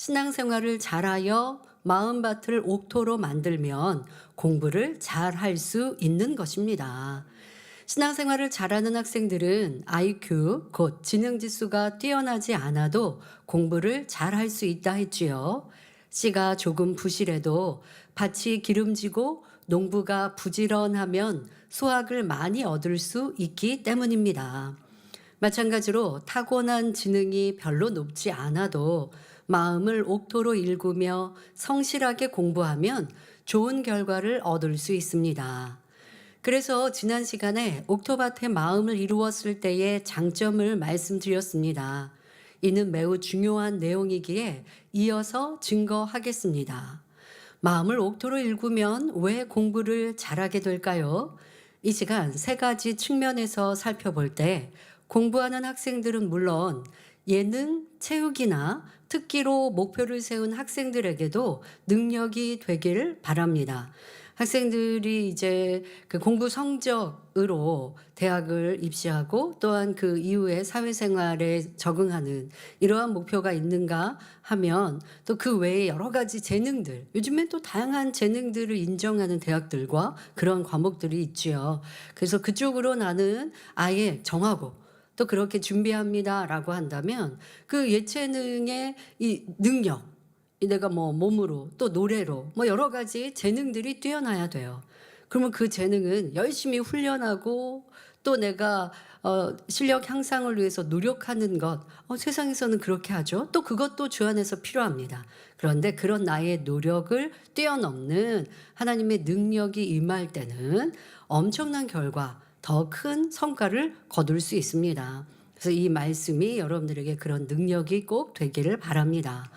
신앙생활을 잘하여 마음밭을 옥토로 만들면 공부를 잘 할 수 있는 것입니다. 신앙생활을 잘하는 학생들은 IQ, 곧 지능지수가 뛰어나지 않아도 공부를 잘 할 수 있다 했지요. 씨가 조금 부실해도 밭이 기름지고 농부가 부지런하면 수확을 많이 얻을 수 있기 때문입니다. 마찬가지로 타고난 지능이 별로 높지 않아도 마음을 옥토로 일구며 성실하게 공부하면 좋은 결과를 얻을 수 있습니다. 그래서 지난 시간에 옥토밭의 마음을 이루었을 때의 장점을 말씀드렸습니다. 이는 매우 중요한 내용이기에 이어서 증거하겠습니다. 마음을 옥토로 일구면 왜 공부를 잘하게 될까요? 이 시간 세 가지 측면에서 살펴볼 때 공부하는 학생들은 물론 예능, 체육이나 특기로 목표를 세운 학생들에게도 능력이 되길 바랍니다. 학생들이 이제 그 공부 성적으로 대학을 입시하고 또한 그 이후에 사회생활에 적응하는 이러한 목표가 있는가 하면 또 그 외에 여러 가지 재능들, 요즘엔 또 다양한 재능들을 인정하는 대학들과 그런 과목들이 있지요. 그래서 그쪽으로 나는 아예 정하고 또 그렇게 준비합니다라고 한다면 그 예체능의 이 능력, 내가 뭐 몸으로 또 노래로 뭐 여러 가지 재능들이 뛰어나야 돼요. 그러면 그 재능은 열심히 훈련하고 또 내가 실력 향상을 위해서 노력하는 것, 세상에서는 그렇게 하죠. 또 그것도 주 안에서 필요합니다. 그런데 그런 나의 노력을 뛰어넘는 하나님의 능력이 임할 때는 엄청난 결과, 더 큰 성과를 거둘 수 있습니다. 그래서 이 말씀이 여러분들에게 그런 능력이 꼭 되기를 바랍니다.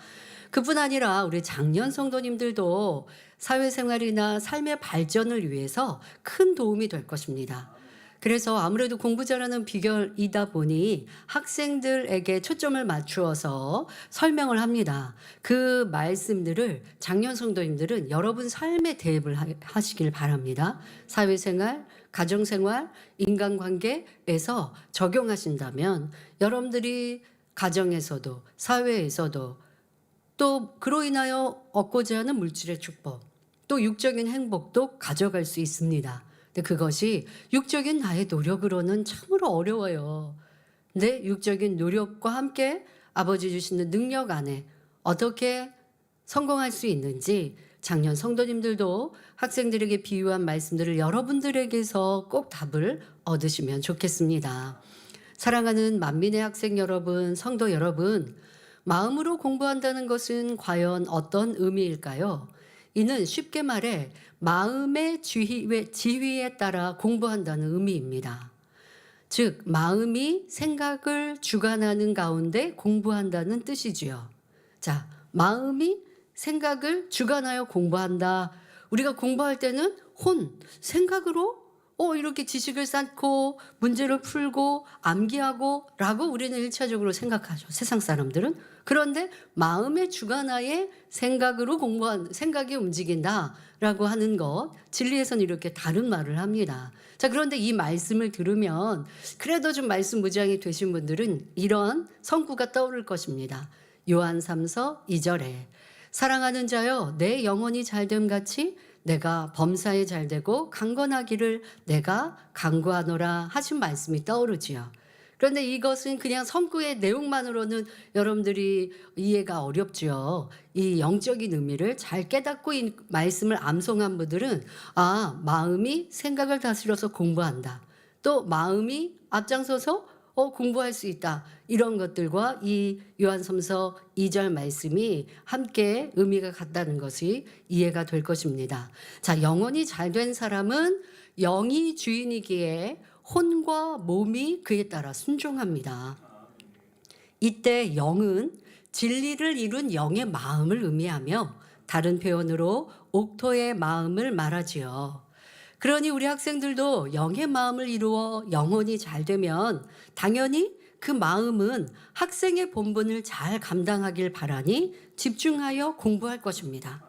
그뿐 아니라 우리 장년 성도님들도 사회생활이나 삶의 발전을 위해서 큰 도움이 될 것입니다. 그래서 아무래도 공부 잘하는 비결이다 보니 학생들에게 초점을 맞추어서 설명을 합니다. 그 말씀들을 장년 성도님들은 여러분 삶에 대입을 하시길 바랍니다. 사회생활, 가정생활, 인간관계에서 적용하신다면 여러분들이 가정에서도 사회에서도 또 그로 인하여 얻고자 하는 물질의 축복, 또 육적인 행복도 가져갈 수 있습니다. 근데 그것이 육적인 나의 노력으로는 참으로 어려워요. 근데 육적인 노력과 함께 아버지 주시는 능력 안에 어떻게 성공할 수 있는지 장년 성도님들도 학생들에게 비유한 말씀들을 여러분들에게서 꼭 답을 얻으시면 좋겠습니다. 사랑하는 만민의 학생 여러분, 성도 여러분, 마음으로 공부한다는 것은 과연 어떤 의미일까요? 이는 쉽게 말해 마음의 지휘에 따라 공부한다는 의미입니다. 즉, 마음이 생각을 주관하는 가운데 공부한다는 뜻이지요. 자, 마음이 생각을 주관하여 공부한다. 우리가 공부할 때는 생각으로 이렇게 지식을 쌓고 문제를 풀고 암기하고 라고 우리는 1차적으로 생각하죠. 세상 사람들은. 그런데 마음의 주관하에 생각으로 생각이 움직인다라고 하는 것, 진리에서는 이렇게 다른 말을 합니다. 자, 그런데 이 말씀을 들으면 그래도 좀 말씀 무장이 되신 분들은 이런 성구가 떠오를 것입니다. 요한 3서 2절에 사랑하는 자여 내 영혼이 잘됨 같이 내가 범사에 잘되고 강건하기를 내가 간구하노라 하신 말씀이 떠오르지요. 그런데 이것은 그냥 성구의 내용만으로는 여러분들이 이해가 어렵죠. 이 영적인 의미를 잘 깨닫고 이 말씀을 암송한 분들은 마음이 생각을 다스려서 공부한다. 또 마음이 앞장서서 공부할 수 있다. 이런 것들과 이 요한섬서 2절 말씀이 함께 의미가 같다는 것이 이해가 될 것입니다. 자, 영혼이 잘된 사람은 영이 주인이기에 혼과 몸이 그에 따라 순종합니다. 이때 영은 진리를 이룬 영의 마음을 의미하며 다른 표현으로 옥토의 마음을 말하지요. 그러니 우리 학생들도 영의 마음을 이루어 영혼이 잘 되면 당연히 그 마음은 학생의 본분을 잘 감당하길 바라니 집중하여 공부할 것입니다.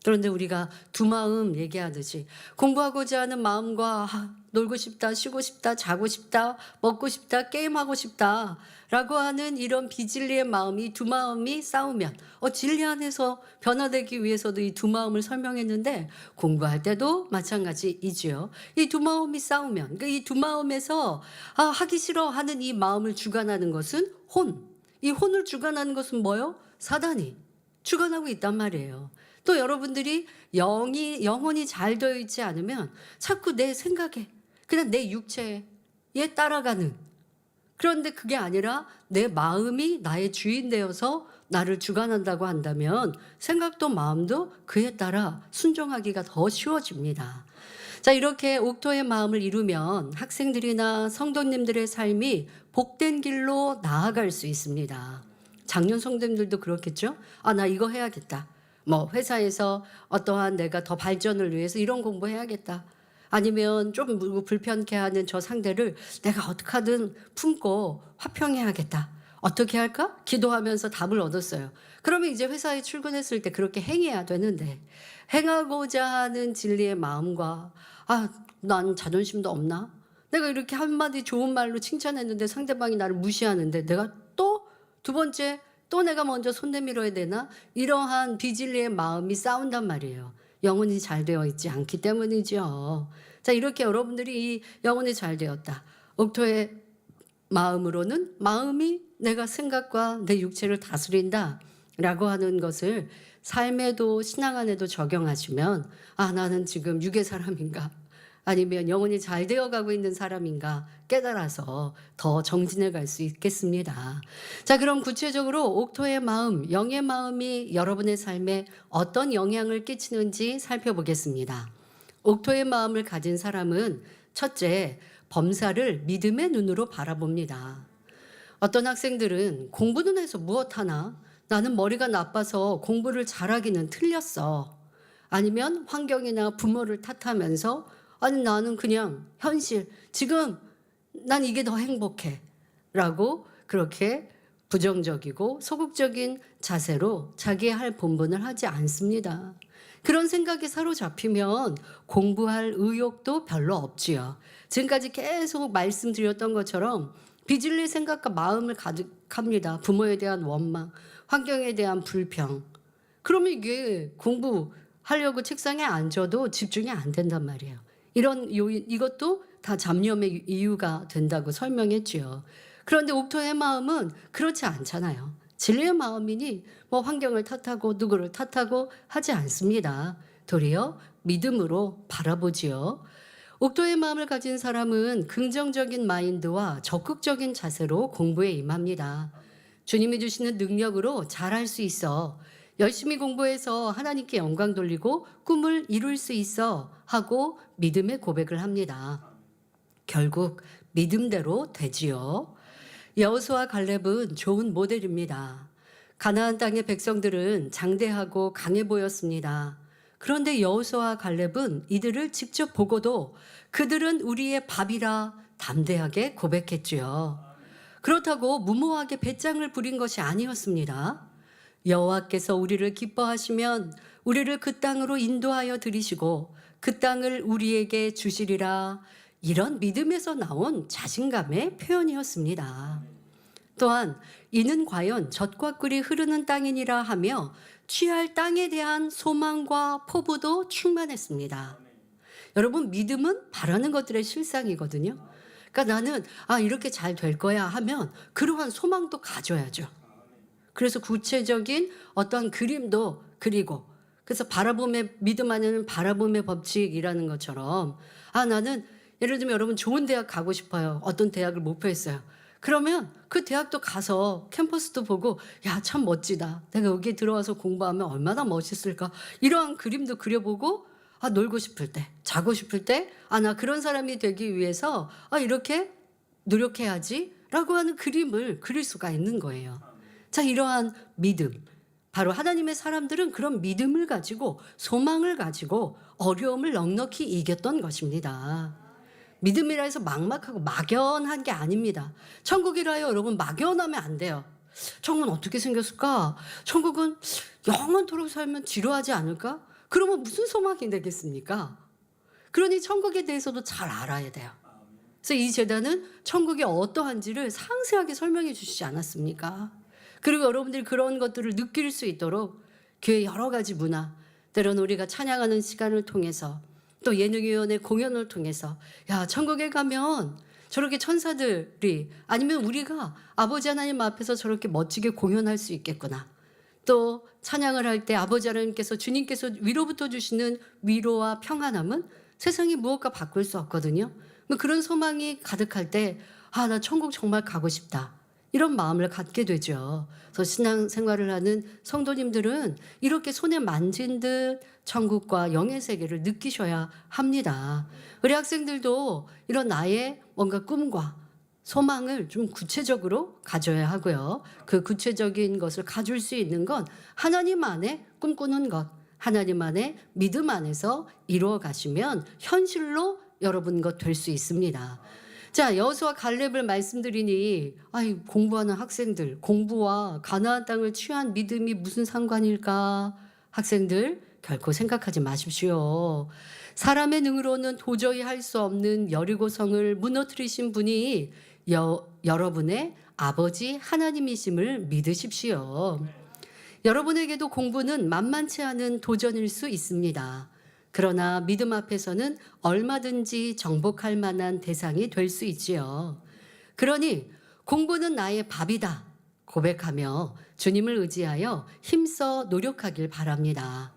그런데 우리가 두 마음 얘기하듯이 공부하고자 하는 마음과 놀고 싶다, 쉬고 싶다, 자고 싶다, 먹고 싶다, 게임하고 싶다 라고 하는 이런 비진리의 마음이 두 마음이 싸우면 진리 안에서 변화되기 위해서도 이 두 마음을 설명했는데 공부할 때도 마찬가지이지요. 이 두 마음이 싸우면 이 두 마음에서 하기 싫어 하는 이 마음을 주관하는 것은 혼. 이 혼을 주관하는 것은 뭐요? 사단이 주관하고 있단 말이에요. 또 여러분들이 영혼이 잘 되어 있지 않으면 자꾸 내 생각에 그냥 내 육체에 따라가는, 그런데 그게 아니라 내 마음이 나의 주인 되어서 나를 주관한다고 한다면 생각도 마음도 그에 따라 순종하기가 더 쉬워집니다. 자, 이렇게 옥토의 마음을 이루면 학생들이나 성도님들의 삶이 복된 길로 나아갈 수 있습니다. 작년 성도님들도 그렇겠죠? 나 이거 해야겠다. 뭐 회사에서 어떠한 내가 더 발전을 위해서 이런 공부해야겠다. 아니면 좀 불편케 하는 저 상대를 내가 어떻게 하든 품고 화평해야겠다. 어떻게 할까? 기도하면서 답을 얻었어요. 그러면 이제 회사에 출근했을 때 그렇게 행해야 되는데, 행하고자 하는 진리의 마음과 난 자존심도 없나? 내가 이렇게 한마디 좋은 말로 칭찬했는데 상대방이 나를 무시하는데 내가 또 두 번째 또 내가 먼저 손 내밀어야 되나? 이러한 비진리의 마음이 싸운단 말이에요. 영혼이 잘 되어 있지 않기 때문이죠. 자, 이렇게 여러분들이 이 영혼이 잘 되었다. 옥토의 마음으로는 마음이 내가 생각과 내 육체를 다스린다 라고 하는 것을 삶에도 신앙 안에도 적용하시면 나는 지금 육의 사람인가? 아니면 영혼이 잘 되어가고 있는 사람인가 깨달아서 더 정진해 갈 수 있겠습니다. 자, 그럼 구체적으로 옥토의 마음, 영의 마음이 여러분의 삶에 어떤 영향을 끼치는지 살펴보겠습니다. 옥토의 마음을 가진 사람은 첫째, 범사를 믿음의 눈으로 바라봅니다. 어떤 학생들은 공부는 해서 무엇하나? 나는 머리가 나빠서 공부를 잘하기는 틀렸어. 아니면 환경이나 부모를 탓하면서 나는 그냥 현실, 지금 난 이게 더 행복해 라고 그렇게 부정적이고 소극적인 자세로 자기의 할 본분을 하지 않습니다. 그런 생각에 사로잡히면 공부할 의욕도 별로 없지요. 지금까지 계속 말씀드렸던 것처럼 비진리 생각과 마음을 가득합니다. 부모에 대한 원망, 환경에 대한 불평. 그러면 이게 공부하려고 책상에 앉아도 집중이 안 된단 말이에요. 이런 요인, 이것도 다 잡념의 이유가 된다고 설명했지요. 그런데 옥토의 마음은 그렇지 않잖아요. 진리의 마음이니 뭐 환경을 탓하고 누구를 탓하고 하지 않습니다. 도리어 믿음으로 바라보지요. 옥토의 마음을 가진 사람은 긍정적인 마인드와 적극적인 자세로 공부에 임합니다. 주님이 주시는 능력으로 잘할 수 있어. 열심히 공부해서 하나님께 영광 돌리고 꿈을 이룰 수 있어 하고 믿음의 고백을 합니다. 결국 믿음대로 되지요. 여호수아 갈렙은 좋은 모델입니다. 가나안 땅의 백성들은 장대하고 강해 보였습니다. 그런데 여호수아 갈렙은 이들을 직접 보고도 그들은 우리의 밥이라 담대하게 고백했지요. 그렇다고 무모하게 배짱을 부린 것이 아니었습니다. 여호와께서 우리를 기뻐하시면 우리를 그 땅으로 인도하여 들이시고 그 땅을 우리에게 주시리라, 이런 믿음에서 나온 자신감의 표현이었습니다. 또한 이는 과연 젖과 꿀이 흐르는 땅이니라 하며 취할 땅에 대한 소망과 포부도 충만했습니다. 여러분, 믿음은 바라는 것들의 실상이거든요. 그러니까 나는 이렇게 잘 될 거야 하면 그러한 소망도 가져야죠. 그래서 구체적인 어떤 그림도 그리고, 그래서 믿음 안에는 바라봄의 법칙이라는 것처럼 나는 예를 들면 여러분 좋은 대학 가고 싶어요. 어떤 대학을 목표했어요. 그러면 그 대학도 가서 캠퍼스도 보고 참 멋지다. 내가 여기에 들어와서 공부하면 얼마나 멋있을까. 이러한 그림도 그려보고 놀고 싶을 때, 자고 싶을 때 나 그런 사람이 되기 위해서 이렇게 노력해야지 라고 하는 그림을 그릴 수가 있는 거예요. 자, 이러한 믿음, 바로 하나님의 사람들은 그런 믿음을 가지고 소망을 가지고 어려움을 넉넉히 이겼던 것입니다. 믿음이라 해서 막막하고 막연한 게 아닙니다. 천국이라요, 여러분 막연하면 안 돼요. 천국은 어떻게 생겼을까? 천국은 영원토록 살면 지루하지 않을까? 그러면 무슨 소망이 되겠습니까? 그러니 천국에 대해서도 잘 알아야 돼요. 그래서 이 제단은 천국이 어떠한지를 상세하게 설명해 주시지 않았습니까? 그리고 여러분들이 그런 것들을 느낄 수 있도록 교회 여러 가지 문화, 때로는 우리가 찬양하는 시간을 통해서 또 예능위원회 공연을 통해서 야, 천국에 가면 저렇게 천사들이 아니면 우리가 아버지 하나님 앞에서 저렇게 멋지게 공연할 수 있겠구나. 또 찬양을 할 때 아버지 하나님께서 주님께서 위로부터 주시는 위로와 평안함은 세상이 무엇과 바꿀 수 없거든요. 그런 소망이 가득할 때 아, 나 천국 정말 가고 싶다. 이런 마음을 갖게 되죠. 그래서 신앙생활을 하는 성도님들은 이렇게 손에 만진 듯 천국과 영의 세계를 느끼셔야 합니다. 우리 학생들도 이런 나의 뭔가 꿈과 소망을 좀 구체적으로 가져야 하고요. 그 구체적인 것을 가질 수 있는 건 하나님 안에 꿈꾸는 것, 하나님 안에 믿음 안에서 이루어 가시면 현실로 여러분 것 될 수 있습니다. 자, 여호수아 갈렙을 말씀드리니 공부하는 학생들, 공부와 가나안 땅을 취한 믿음이 무슨 상관일까? 학생들 결코 생각하지 마십시오. 사람의 능으로는 도저히 할 수 없는 여리고성을 무너뜨리신 분이 여러분의 아버지 하나님이심을 믿으십시오. 여러분에게도 공부는 만만치 않은 도전일 수 있습니다. 그러나 믿음 앞에서는 얼마든지 정복할 만한 대상이 될 수 있지요. 그러니 공부는 나의 밥이다 고백하며 주님을 의지하여 힘써 노력하길 바랍니다.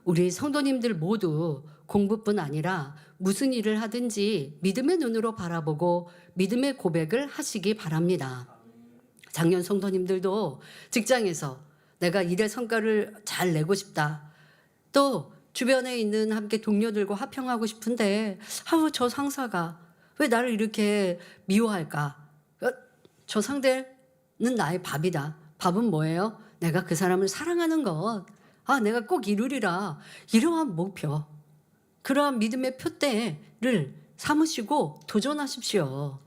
우리 성도님들 모두 공부뿐 아니라 무슨 일을 하든지 믿음의 눈으로 바라보고 믿음의 고백을 하시기 바랍니다. 작년 성도님들도 직장에서 내가 일의 성과를 잘 내고 싶다. 또 주변에 있는 함께 동료들과 화평하고 싶은데 저 상사가 왜 나를 이렇게 미워할까? 저 상대는 나의 밥이다. 밥은 뭐예요? 내가 그 사람을 사랑하는 것. 내가 꼭 이루리라. 이러한 목표, 그러한 믿음의 표대를 삼으시고 도전하십시오.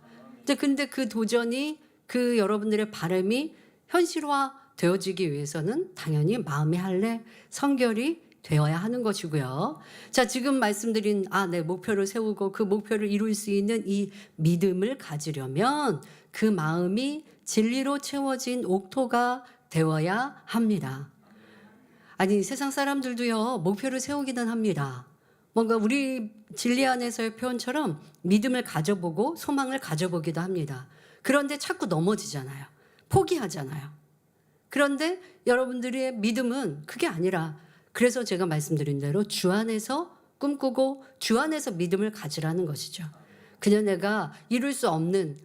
근데 그 도전이 그 여러분들의 바람이 현실화 되어지기 위해서는 당연히 마음의 할례, 성결이 되어야 하는 것이고요. 자, 지금 말씀드린 내 목표를 세우고 그 목표를 이룰 수 있는 이 믿음을 가지려면 그 마음이 진리로 채워진 옥토가 되어야 합니다. 아니, 세상 사람들도요, 목표를 세우기는 합니다. 뭔가 우리 진리 안에서의 표현처럼 믿음을 가져보고 소망을 가져보기도 합니다. 그런데 자꾸 넘어지잖아요. 포기하잖아요. 그런데 여러분들의 믿음은 그게 아니라, 그래서 제가 말씀드린 대로 주 안에서 꿈꾸고 주 안에서 믿음을 가지라는 것이죠. 그냥 내가 이룰 수 없는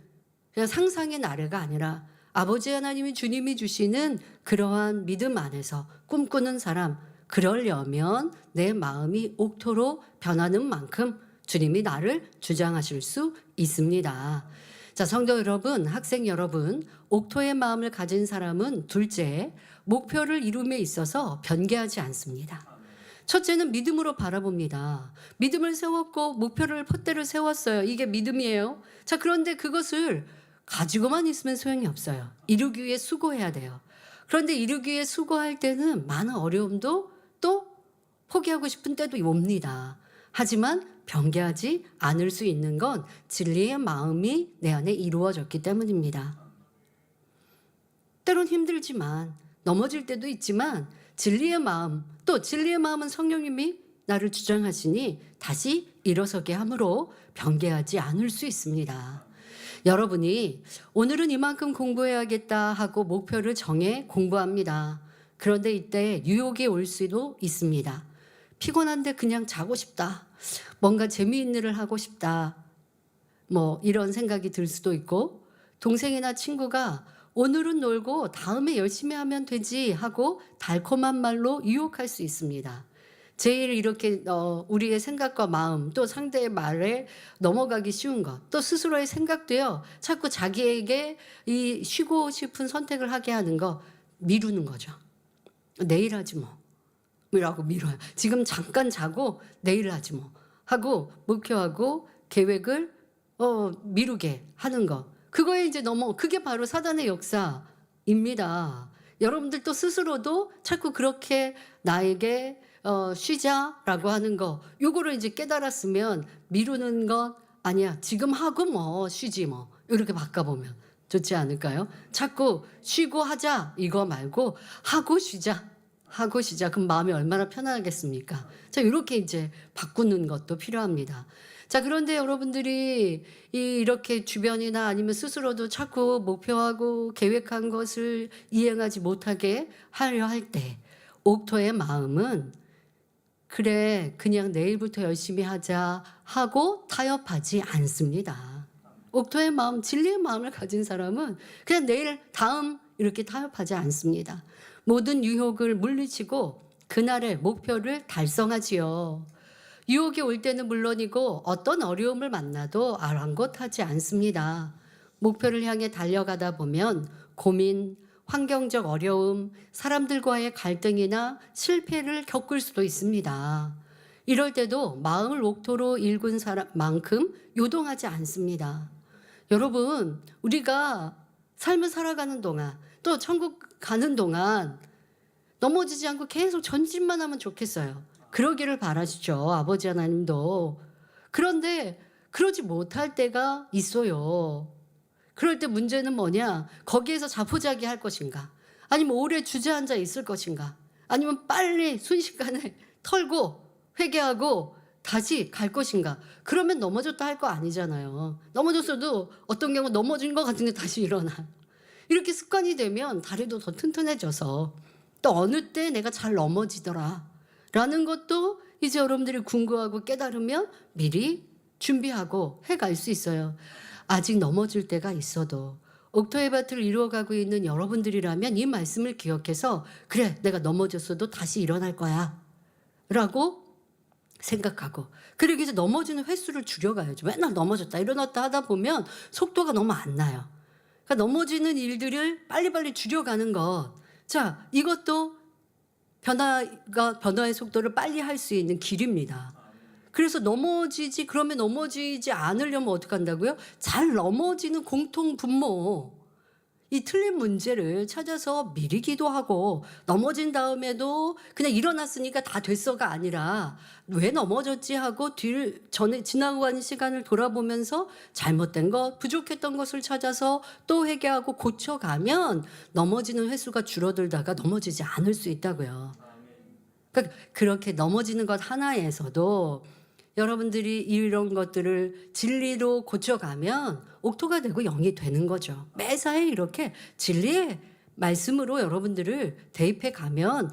그냥 상상의 나래가 아니라 아버지 하나님이 주님이 주시는 그러한 믿음 안에서 꿈꾸는 사람, 그러려면 내 마음이 옥토로 변하는 만큼 주님이 나를 주장하실 수 있습니다. 자, 성도 여러분, 학생 여러분, 옥토의 마음을 가진 사람은 둘째, 목표를 이룸에 있어서 변개하지 않습니다. 첫째는 믿음으로 바라봅니다. 믿음을 세웠고 목표를 폿대로 세웠어요. 이게 믿음이에요. 자, 그런데 그것을 가지고만 있으면 소용이 없어요. 이루기 위해 수고해야 돼요. 그런데 이루기 위해 수고할 때는 많은 어려움도 또 포기하고 싶은 때도 옵니다. 하지만 변개하지 않을 수 있는 건 진리의 마음이 내 안에 이루어졌기 때문입니다. 때론 힘들지만 넘어질 때도 있지만 진리의 마음, 또 진리의 마음은 성령님이 나를 주장하시니 다시 일어서게 함으로 변개하지 않을 수 있습니다. 여러분이 오늘은 이만큼 공부해야겠다 하고 목표를 정해 공부합니다. 그런데 이때 유혹이 올 수도 있습니다. 피곤한데 그냥 자고 싶다. 뭔가 재미있는 일을 하고 싶다. 이런 생각이 들 수도 있고, 동생이나 친구가 오늘은 놀고 다음에 열심히 하면 되지 하고 달콤한 말로 유혹할 수 있습니다. 제일 이렇게 우리의 생각과 마음, 또 상대의 말에 넘어가기 쉬운 것, 또 스스로의 생각도요, 자꾸 자기에게 이 쉬고 싶은 선택을 하게 하는 거 미루는 거죠. 내일 하지 뭐. 이라고 미뤄요. 지금 잠깐 자고 내일 하지 뭐. 하고 목표하고 계획을 미루게 하는 거. 그거에 이제 그게 바로 사단의 역사입니다. 여러분들도 스스로도 자꾸 그렇게 나에게 쉬자라고 하는 거 요거를 이제 깨달았으면 미루는 것 아니야. 지금 하고 뭐 쉬지 뭐. 이렇게 바꿔보면 좋지 않을까요? 자꾸 쉬고 하자 이거 말고 하고 쉬자. 하고 쉬자. 그럼 마음이 얼마나 편하겠습니까? 자, 이렇게 이제 바꾸는 것도 필요합니다. 자, 그런데 여러분들이 이렇게 주변이나 아니면 스스로도 자꾸 목표하고 계획한 것을 이행하지 못하게 하려 할 때 옥토의 마음은 그래 그냥 내일부터 열심히 하자 하고 타협하지 않습니다. 옥토의 마음, 진리의 마음을 가진 사람은 그냥 내일 다음 이렇게 타협하지 않습니다. 모든 유혹을 물리치고 그날의 목표를 달성하지요. 유혹이 올 때는 물론이고 어떤 어려움을 만나도 아랑곳하지 않습니다. 목표를 향해 달려가다 보면 고민, 환경적 어려움, 사람들과의 갈등이나 실패를 겪을 수도 있습니다. 이럴 때도 마음을 옥토로 일군 사람만큼 요동하지 않습니다. 여러분, 우리가 삶을 살아가는 동안 또 천국 가는 동안 넘어지지 않고 계속 전진만 하면 좋겠어요. 그러기를 바라시죠. 아버지 하나님도. 그런데 그러지 못할 때가 있어요. 그럴 때 문제는 뭐냐? 거기에서 자포자기 할 것인가? 아니면 오래 주저앉아 있을 것인가? 아니면 빨리 순식간에 털고 회개하고 다시 갈 것인가? 그러면 넘어졌다 할 거 아니잖아요. 넘어졌어도 어떤 경우 넘어진 것 같은데 다시 일어나. 이렇게 습관이 되면 다리도 더 튼튼해져서 또 어느 때 내가 잘 넘어지더라 라는 것도 이제 여러분들이 궁금하고 깨달으면 미리 준비하고 해갈 수 있어요. 아직 넘어질 때가 있어도 옥토의 밭을 이루어가고 있는 여러분들이라면 이 말씀을 기억해서 그래 내가 넘어졌어도 다시 일어날 거야 라고 생각하고 그리고 이제 넘어지는 횟수를 줄여가야죠. 맨날 넘어졌다 일어났다 하다 보면 속도가 너무 안 나요. 그러니까 넘어지는 일들을 빨리빨리 줄여가는 것. 자, 이것도 변화의 속도를 빨리 할 수 있는 길입니다. 그래서 그러면 넘어지지 않으려면 어떻게 한다고요? 잘 넘어지는 공통 분모. 이 틀린 문제를 찾아서 미리 기도하고 넘어진 다음에도 그냥 일어났으니까 다 됐어가 아니라 왜 넘어졌지 하고 전에 지나고 간 시간을 돌아보면서 잘못된 것, 부족했던 것을 찾아서 또 회개하고 고쳐가면 넘어지는 횟수가 줄어들다가 넘어지지 않을 수 있다고요. 그러니까 그렇게 넘어지는 것 하나에서도 여러분들이 이런 것들을 진리로 고쳐가면 옥토가 되고 영이 되는 거죠. 매사에 이렇게 진리의 말씀으로 여러분들을 대입해 가면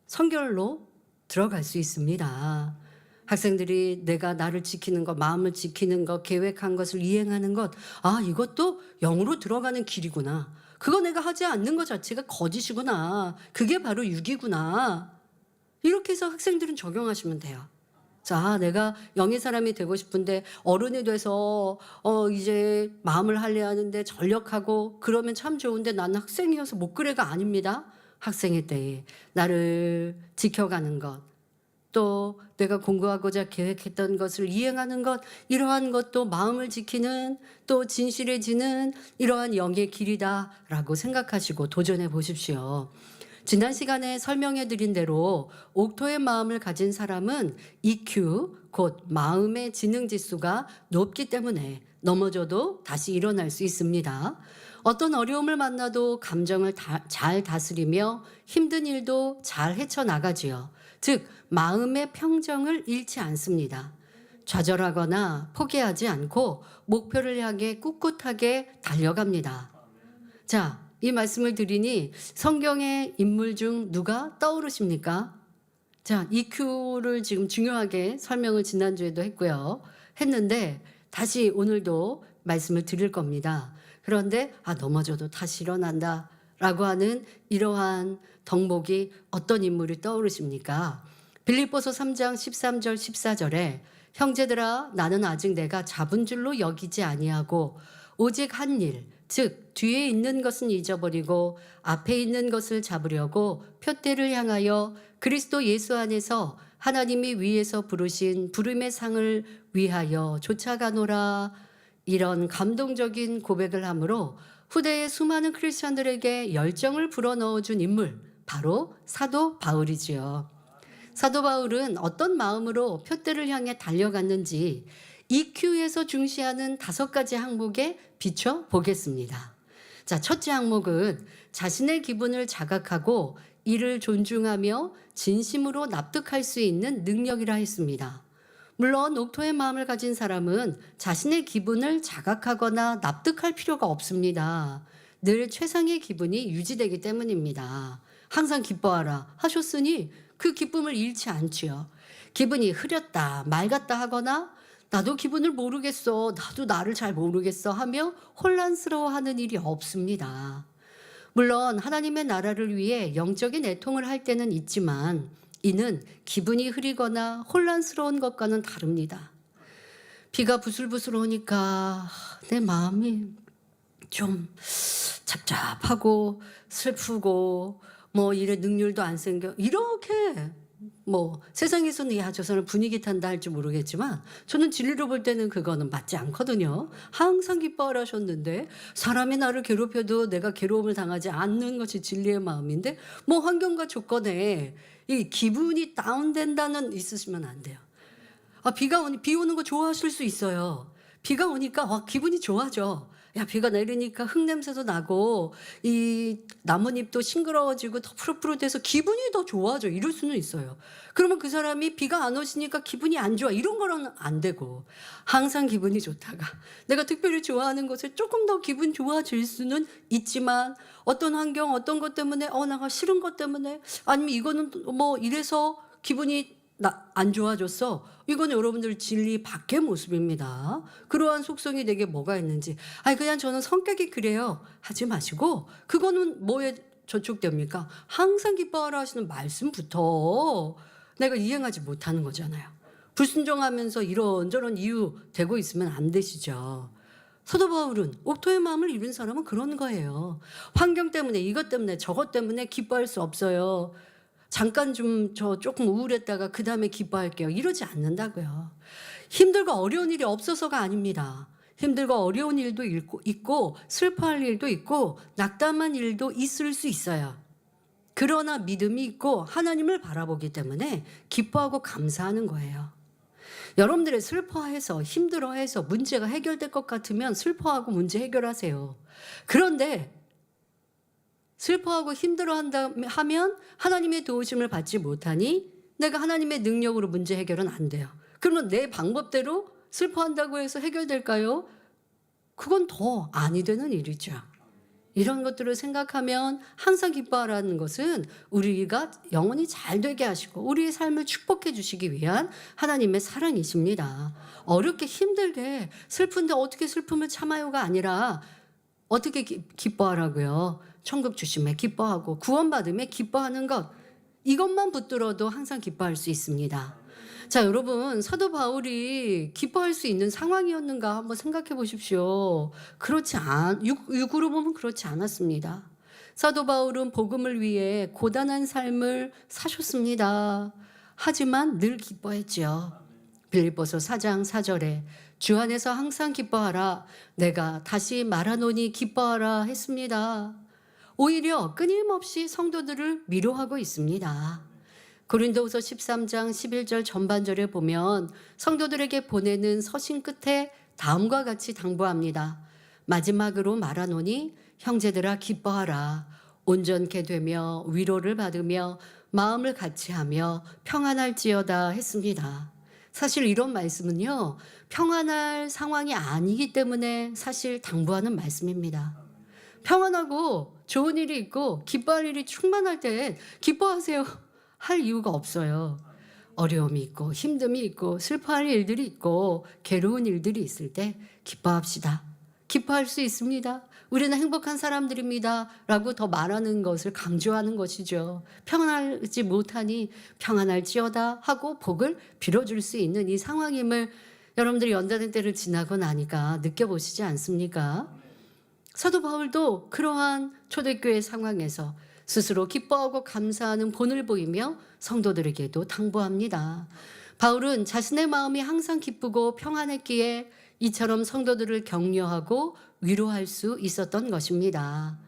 성결로 들어갈 수 있습니다. 학생들이 내가 나를 지키는 것, 마음을 지키는 것, 계획한 것을 이행하는 것, 아, 이것도 영으로 들어가는 길이구나. 그거 내가 하지 않는 것 자체가 거짓이구나. 그게 바로 육이구나. 이렇게 해서 학생들은 적용하시면 돼요. 자, 내가 영의 사람이 되고 싶은데 어른이 돼서 이제 마음을 할례하는데 전력하고 그러면 참 좋은데 나는 학생이어서 못 그래가 아닙니다. 학생의 때에 나를 지켜가는 것, 또 내가 공부하고자 계획했던 것을 이행하는 것, 이러한 것도 마음을 지키는 또 진실해지는 이러한 영의 길이다라고 생각하시고 도전해 보십시오. 지난 시간에 설명해 드린 대로 옥토의 마음을 가진 사람은 EQ, 곧 마음의 지능 지수가 높기 때문에 넘어져도 다시 일어날 수 있습니다. 어떤 어려움을 만나도 감정을 잘 다스리며 힘든 일도 잘 헤쳐나가지요. 즉 마음의 평정을 잃지 않습니다. 좌절하거나 포기하지 않고 목표를 향해 꿋꿋하게 달려갑니다. 자, 이 말씀을 드리니 성경의 인물 중 누가 떠오르십니까? 자, EQ를 지금 중요하게 설명을 지난주에도 했는데 다시 오늘도 말씀을 드릴 겁니다. 그런데 넘어져도 다시 일어난다 라고 하는 이러한 덕목이 어떤 인물이 떠오르십니까? 빌립보서 3장 13절 14절에 형제들아 나는 아직 내가 잡은 줄로 여기지 아니하고 오직 한 일, 즉 뒤에 있는 것은 잊어버리고 앞에 있는 것을 잡으려고 표대를 향하여 그리스도 예수 안에서 하나님이 위에서 부르신 부름의 상을 위하여 쫓아가노라. 이런 감동적인 고백을 함으로 후대의 수많은 크리스천들에게 열정을 불어넣어준 인물, 바로 사도 바울이지요. 사도 바울은 어떤 마음으로 표대를 향해 달려갔는지 EQ에서 중시하는 5가지 항목에 비춰 보겠습니다. 자, 첫째 항목은 자신의 기분을 자각하고 이를 존중하며 진심으로 납득할 수 있는 능력이라 했습니다. 물론 옥토의 마음을 가진 사람은 자신의 기분을 자각하거나 납득할 필요가 없습니다. 늘 최상의 기분이 유지되기 때문입니다. 항상 기뻐하라 하셨으니 그 기쁨을 잃지 않지요. 기분이 흐렸다 맑았다 하거나 나도 기분을 모르겠어, 나도 나를 잘 모르겠어 하며 혼란스러워하는 일이 없습니다. 물론 하나님의 나라를 위해 영적인 애통을 할 때는 있지만 이는 기분이 흐리거나 혼란스러운 것과는 다릅니다. 비가 부슬부슬 오니까 내 마음이 좀 잡잡하고 슬프고 일에 능률도 안 생겨 이렇게 세상에서는 야 저 사람 분위기 탄다 할지 모르겠지만 저는 진리로 볼 때는 그거는 맞지 않거든요. 항상 기뻐하라 하셨는데 사람이 나를 괴롭혀도 내가 괴로움을 당하지 않는 것이 진리의 마음인데 환경과 조건에 이 기분이 다운된다는 있으시면 안 돼요. 비 오는 거 좋아하실 수 있어요. 비가 오니까 기분이 좋아져. 야, 비가 내리니까 흙냄새도 나고 이 나뭇잎도 싱그러워지고 더 푸릇푸릇해서 기분이 더 좋아져 이럴 수는 있어요. 그러면 그 사람이 비가 안 오시니까 기분이 안 좋아 이런 거는 안 되고 항상 기분이 좋다가 내가 특별히 좋아하는 것에 조금 더 기분 좋아질 수는 있지만 어떤 환경 어떤 것 때문에 내가 싫은 것 때문에 아니면 이거는 이래서 기분이 안 좋아졌어. 이건 여러분들 진리 밖의 모습입니다. 그러한 속성이 내게 뭐가 있는지 그냥 저는 성격이 그래요 하지 마시고 그거는 뭐에 저촉됩니까? 항상 기뻐하라 하시는 말씀부터 내가 이행하지 못하는 거잖아요. 불순종하면서 이런저런 이유 대고 있으면 안 되시죠. 사도 바울은 옥토의 마음을 잃은 사람은 그런 거예요. 환경 때문에 이것 때문에 저것 때문에 기뻐할 수 없어요. 잠깐 조금 우울했다가 그 다음에 기뻐할게요. 이러지 않는다고요. 힘들고 어려운 일이 없어서가 아닙니다. 힘들고 어려운 일도 있고 슬퍼할 일도 있고 낙담한 일도 있을 수 있어요. 그러나 믿음이 있고 하나님을 바라보기 때문에 기뻐하고 감사하는 거예요. 여러분들이 슬퍼해서 힘들어해서 문제가 해결될 것 같으면 슬퍼하고 문제 해결하세요. 그런데 슬퍼하고 힘들어한다 하면 하나님의 도우심을 받지 못하니 내가 하나님의 능력으로 문제 해결은 안 돼요. 그러면 내 방법대로 슬퍼한다고 해서 해결될까요? 그건 더 아니 되는 일이죠. 이런 것들을 생각하면 항상 기뻐하라는 것은 우리가 영원히 잘 되게 하시고 우리의 삶을 축복해 주시기 위한 하나님의 사랑이십니다. 어렵게 힘들게 슬픈데 어떻게 슬픔을 참아요가 아니라 어떻게 기뻐하라고요? 천국 주심에 기뻐하고 구원받음에 기뻐하는 것 이것만 붙들어도 항상 기뻐할 수 있습니다. 자, 여러분 사도 바울이 기뻐할 수 있는 상황이었는가 한번 생각해 보십시오. 육으로 보면 그렇지 않았습니다. 사도 바울은 복음을 위해 고단한 삶을 사셨습니다. 하지만 늘 기뻐했지요. 빌립보서 4장 4절에 주 안에서 항상 기뻐하라 내가 다시 말하노니 기뻐하라 했습니다. 오히려 끊임없이 성도들을 위로하고 있습니다. 고린도후서 13장 11절 전반절에 보면 성도들에게 보내는 서신 끝에 다음과 같이 당부합니다. 마지막으로 말하노니 형제들아 기뻐하라 온전케 되며 위로를 받으며 마음을 같이하며 평안할지어다 했습니다. 사실 이런 말씀은요 평안할 상황이 아니기 때문에 사실 당부하는 말씀입니다. 평안하고 좋은 일이 있고 기뻐할 일이 충만할 때 기뻐하세요 할 이유가 없어요. 어려움이 있고 힘듦이 있고 슬퍼할 일들이 있고 괴로운 일들이 있을 때 기뻐합시다. 기뻐할 수 있습니다. 우리는 행복한 사람들입니다 라고 더 말하는 것을 강조하는 것이죠. 평안하지 못하니 평안할지어다 하고 복을 빌어줄 수 있는 이 상황임을 여러분들이 연단의 때를 지나고 나니까 느껴보시지 않습니까? 사도 바울도 그러한 초대교회 상황에서 스스로 기뻐하고 감사하는 본을 보이며 성도들에게도 당부합니다. 바울은 자신의 마음이 항상 기쁘고 평안했기에 이처럼 성도들을 격려하고 위로할 수 있었던 것입니다.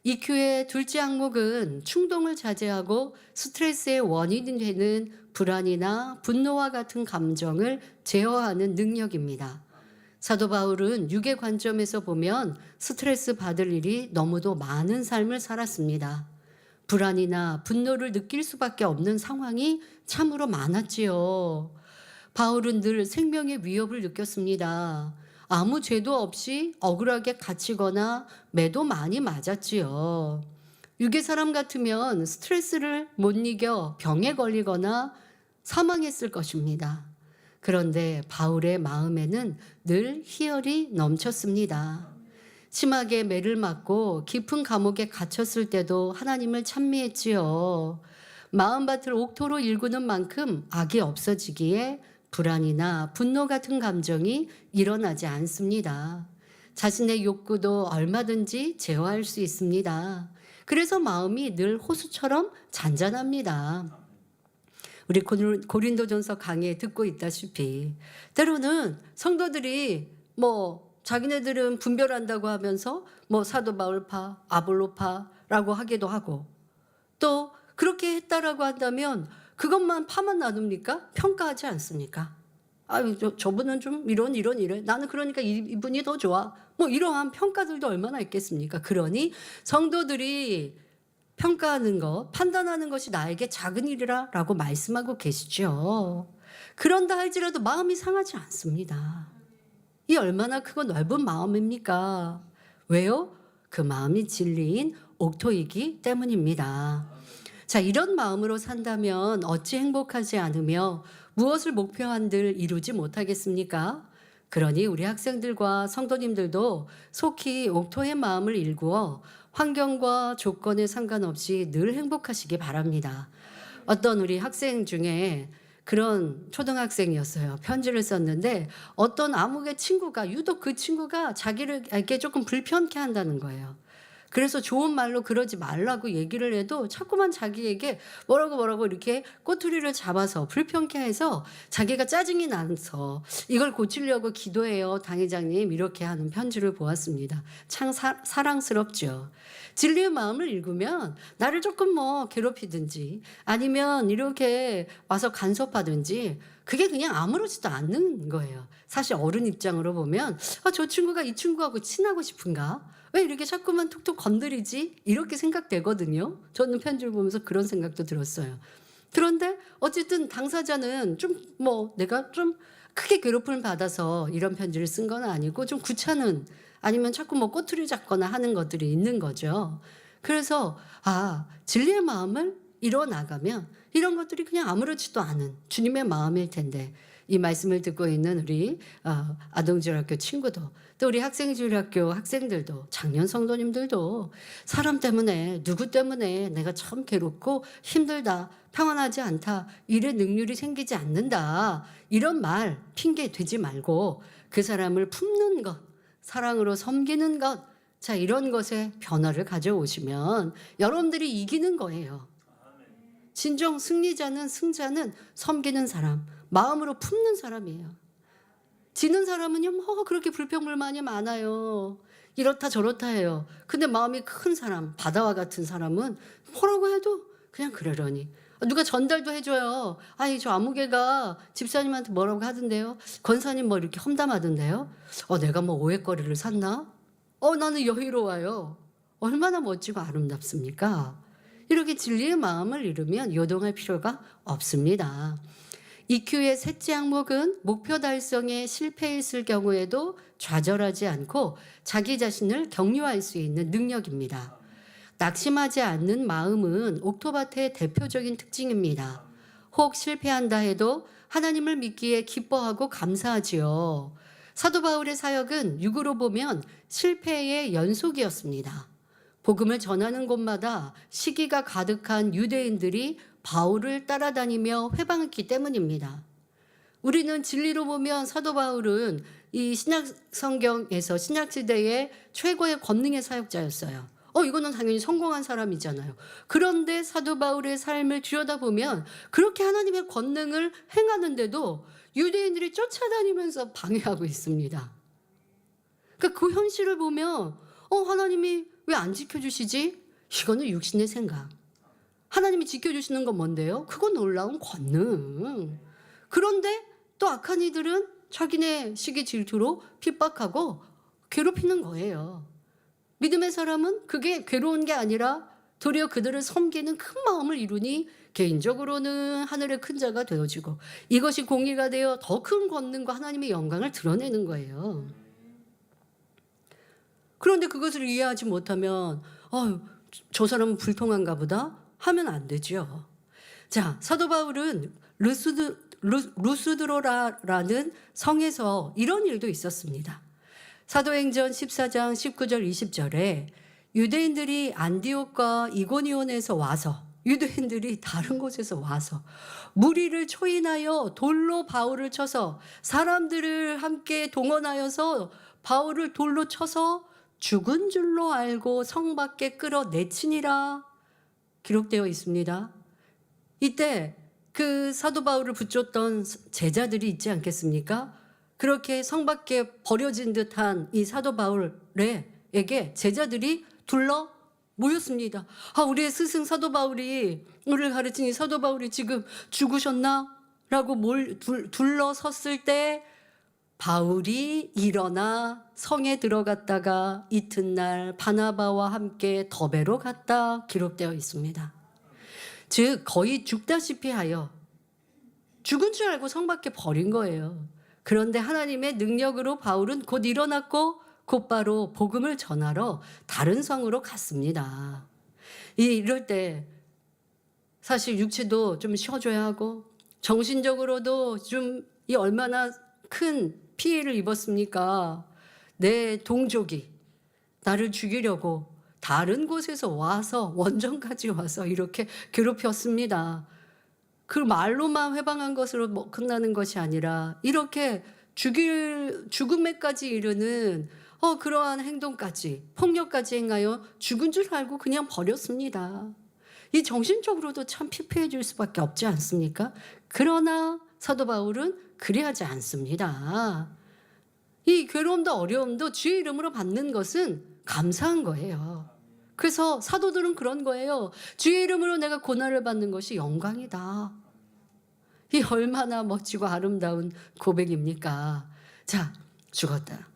EQ의 둘째 항목은 충동을 자제하고 스트레스의 원인이 되는 불안이나 분노와 같은 감정을 제어하는 능력입니다. 사도 바울은 육의 관점에서 보면 스트레스 받을 일이 너무도 많은 삶을 살았습니다. 불안이나 분노를 느낄 수밖에 없는 상황이 참으로 많았지요. 바울은 늘 생명의 위협을 느꼈습니다. 아무 죄도 없이 억울하게 갇히거나 매도 많이 맞았지요. 유괴 사람 같으면 스트레스를 못 이겨 병에 걸리거나 사망했을 것입니다. 그런데 바울의 마음에는 늘 희열이 넘쳤습니다. 심하게 매를 맞고 깊은 감옥에 갇혔을 때도 하나님을 찬미했지요. 마음밭을 옥토로 일구는 만큼 악이 없어지기에 불안이나 분노 같은 감정이 일어나지 않습니다. 자신의 욕구도 얼마든지 제어할 수 있습니다. 그래서 마음이 늘 호수처럼 잔잔합니다. 우리 고린도전서 강의에 듣고 있다시피 때로는 성도들이 자기네들은 분별한다고 하면서 사도 바울파, 아볼로파라고 하기도 하고 또 그렇게 했다라고 한다면 그것만 파만 나눕니까? 평가하지 않습니까? 아유, 저분은 좀 이래. 나는 그러니까 이분이 더 좋아. 이러한 평가들도 얼마나 있겠습니까? 그러니 성도들이 평가하는 것, 판단하는 것이 나에게 작은 일이라고 말씀하고 계시죠. 그런다 할지라도 마음이 상하지 않습니다. 이 얼마나 크고 넓은 마음입니까? 왜요? 그 마음이 진리인 옥토이기 때문입니다. 자, 이런 마음으로 산다면 어찌 행복하지 않으며 무엇을 목표한들 이루지 못하겠습니까? 그러니 우리 학생들과 성도님들도 속히 옥토의 마음을 일구어 환경과 조건에 상관없이 늘 행복하시기 바랍니다. 어떤 우리 학생 중에 그런 초등학생이었어요. 편지를 썼는데 어떤 암흑의 친구가 유독 그 친구가 자기에게 조금 불편케 한다는 거예요. 그래서 좋은 말로 그러지 말라고 얘기를 해도 자꾸만 자기에게 뭐라고 이렇게 꼬투리를 잡아서 불편케 해서 자기가 짜증이 나서 이걸 고치려고 기도해요, 당회장님, 이렇게 하는 편지를 보았습니다. 참 사랑스럽죠. 진리의 마음을 읽으면 나를 조금 괴롭히든지 아니면 이렇게 와서 간섭하든지 그게 그냥 아무렇지도 않는 거예요. 사실 어른 입장으로 보면 저 친구가 이 친구하고 친하고 싶은가? 왜 이렇게 자꾸만 톡톡 건드리지? 이렇게 생각되거든요. 저는 편지를 보면서 그런 생각도 들었어요. 그런데 어쨌든 당사자는 내가 좀 크게 괴롭힘을 받아서 이런 편지를 쓴 건 아니고 좀 귀찮은 아니면 자꾸 꼬투리 잡거나 하는 것들이 있는 거죠. 그래서 진리의 마음을 이뤄나가면 이런 것들이 그냥 아무렇지도 않은 주님의 마음일 텐데 이 말씀을 듣고 있는 우리 아동지원학교 친구도 또 우리 학생지원학교 학생들도 작년 성도님들도 사람 때문에 누구 때문에 내가 참 괴롭고 힘들다 평안하지 않다 일의 능률이 생기지 않는다 이런 말 핑계 대지 말고 그 사람을 품는 것 사랑으로 섬기는 것 자 이런 것에 변화를 가져오시면 여러분들이 이기는 거예요. 진정 승자는 섬기는 사람 마음으로 품는 사람이에요. 지는 사람은요 그렇게 불평불만이 많아요. 이렇다 저렇다 해요. 근데 마음이 큰 사람 바다와 같은 사람은 뭐라고 해도 그냥 그러려니 누가 전달도 해줘요. 저 아무개가 집사님한테 뭐라고 하던데요. 권사님 이렇게 험담하던데요. 내가 오해거리를 샀나? 나는 여유로워요. 얼마나 멋지고 아름답습니까? 이렇게 진리의 마음을 이루면 요동할 필요가 없습니다. EQ의 셋째 항목은 목표 달성에 실패했을 경우에도 좌절하지 않고 자기 자신을 격려할 수 있는 능력입니다. 낙심하지 않는 마음은 옥토밭의 대표적인 특징입니다. 혹 실패한다 해도 하나님을 믿기에 기뻐하고 감사하지요. 사도 바울의 사역은 육으로 보면 실패의 연속이었습니다. 복음을 전하는 곳마다 시기가 가득한 유대인들이 바울을 따라다니며 회방했기 때문입니다. 우리는 진리로 보면 사도 바울은 이 신약 성경에서 신약 시대의 최고의 권능의 사역자였어요. 이거는 당연히 성공한 사람이잖아요. 그런데 사도 바울의 삶을 들여다보면 그렇게 하나님의 권능을 행하는데도 유대인들이 쫓아다니면서 방해하고 있습니다. 그러니까 그 현실을 보면 하나님이 왜 안 지켜주시지? 이거는 육신의 생각. 하나님이 지켜주시는 건 뭔데요? 그건 놀라운 권능. 그런데 또 악한 이들은 자기네 시기 질투로 핍박하고 괴롭히는 거예요. 믿음의 사람은 그게 괴로운 게 아니라 도리어 그들을 섬기는 큰 마음을 이루니 개인적으로는 하늘의 큰 자가 되어지고 이것이 공의가 되어 더 큰 권능과 하나님의 영광을 드러내는 거예요. 그런데 그것을 이해하지 못하면 저 사람은 불통한가 보다 하면 안 되죠. 자, 사도 바울은 루스드로라라는 성에서 이런 일도 있었습니다. 사도행전 14장 19절 20절에 유대인들이 안디옥과 이고니온에서 와서 유대인들이 다른 곳에서 와서 무리를 초인하여 돌로 바울을 쳐서 사람들을 함께 동원하여서 바울을 돌로 쳐서 죽은 줄로 알고 성 밖에 끌어내치니라 기록되어 있습니다. 이때 그 사도 바울을 붙잡던 제자들이 있지 않겠습니까? 그렇게 성 밖에 버려진 듯한 이 사도 바울에게 제자들이 둘러 모였습니다. 우리의 스승 사도 바울이 우리를 가르친 이 사도 바울이 지금 죽으셨나? 라고 둘러섰을 때 바울이 일어나 성에 들어갔다가 이튿날 바나바와 함께 더베로 갔다 기록되어 있습니다. 즉 거의 죽다시피 하여 죽은 줄 알고 성 밖에 버린 거예요. 그런데 하나님의 능력으로 바울은 곧 일어났고 곧바로 복음을 전하러 다른 성으로 갔습니다. 이럴 때 사실 육체도 좀 쉬어줘야 하고 정신적으로도 좀 이 얼마나 큰 피해를 입었습니까? 내 동족이 나를 죽이려고 다른 곳에서 와서 원정까지 와서 이렇게 괴롭혔습니다. 그 말로만 회방한 것으로 끝나는 것이 아니라 이렇게 죽음에까지 이르는 그러한 행동까지 폭력까지 행하여 죽은 줄 알고 그냥 버렸습니다. 이 정신적으로도 참 피폐해 줄 수밖에 없지 않습니까? 그러나 사도 바울은 그리하지 않습니다. 이 괴로움도 어려움도 주의 이름으로 받는 것은 감사한 거예요. 그래서 사도들은 그런 거예요. 주의 이름으로 내가 고난을 받는 것이 영광이다. 이 얼마나 멋지고 아름다운 고백입니까? 자, 죽었다.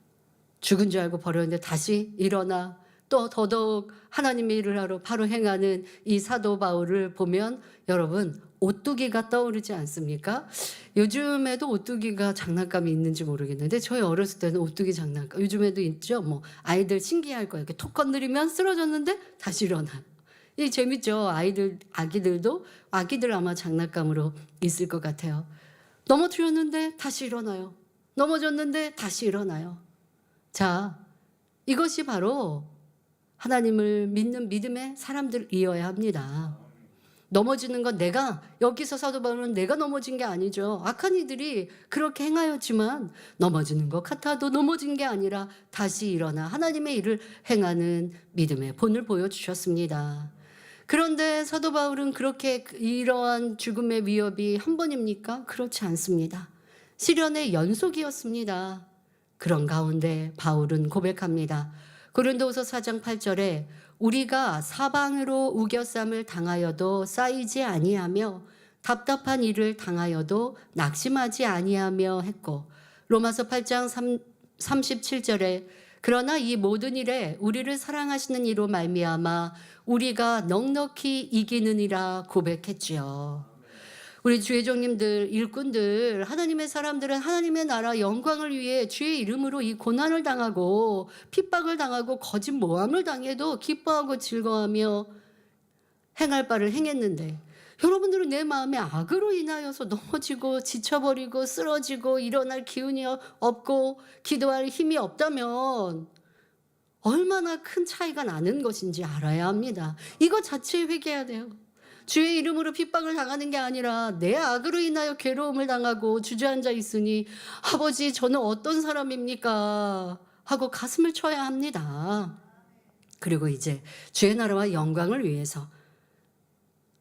죽은 줄 알고 버렸는데 다시 일어나 또 더더욱 하나님의 일을 하러 바로 행하는 이 사도 바울을 보면 여러분 오뚜기가 떠오르지 않습니까? 요즘에도 오뚜기가 장난감이 있는지 모르겠는데 저희 어렸을 때는 오뚜기 장난감 요즘에도 있죠. 아이들 신기할 거예요. 이렇게 톡 건드리면 쓰러졌는데 다시 일어나. 이 재밌죠. 아기들 아마 장난감으로 있을 것 같아요. 넘어뜨렸는데 다시 일어나요. 넘어졌는데 다시 일어나요. 자, 이것이 바로 하나님을 믿는 믿음의 사람들이어야 합니다. 넘어지는 건 여기서 사도 바울은 내가 넘어진 게 아니죠. 악한 이들이 그렇게 행하였지만 넘어지는 것 같아도 넘어진 게 아니라 다시 일어나 하나님의 일을 행하는 믿음의 본을 보여주셨습니다. 그런데 사도 바울은 그렇게 이러한 죽음의 위협이 한 번입니까? 그렇지 않습니다. 시련의 연속이었습니다. 그런 가운데 바울은 고백합니다. 고린도후서 4장 8절에 우리가 사방으로 우겨쌈을 당하여도 쌓이지 아니하며 답답한 일을 당하여도 낙심하지 아니하며 했고 로마서 8장 37절에 그러나 이 모든 일에 우리를 사랑하시는 이로 말미암아 우리가 넉넉히 이기느니라 고백했지요. 우리 주의종님들, 일꾼들, 하나님의 사람들은 하나님의 나라 영광을 위해 주의 이름으로 이 고난을 당하고 핍박을 당하고 거짓 모함을 당해도 기뻐하고 즐거워하며 행할 바를 행했는데 여러분들은 내 마음에 악으로 인하여서 넘어지고 지쳐버리고 쓰러지고 일어날 기운이 없고 기도할 힘이 없다면 얼마나 큰 차이가 나는 것인지 알아야 합니다. 이거 자체에 회개해야 돼요. 주의 이름으로 핍박을 당하는 게 아니라 내 악으로 인하여 괴로움을 당하고 주저앉아 있으니 아버지 저는 어떤 사람입니까? 하고 가슴을 쳐야 합니다. 그리고 이제 주의 나라와 영광을 위해서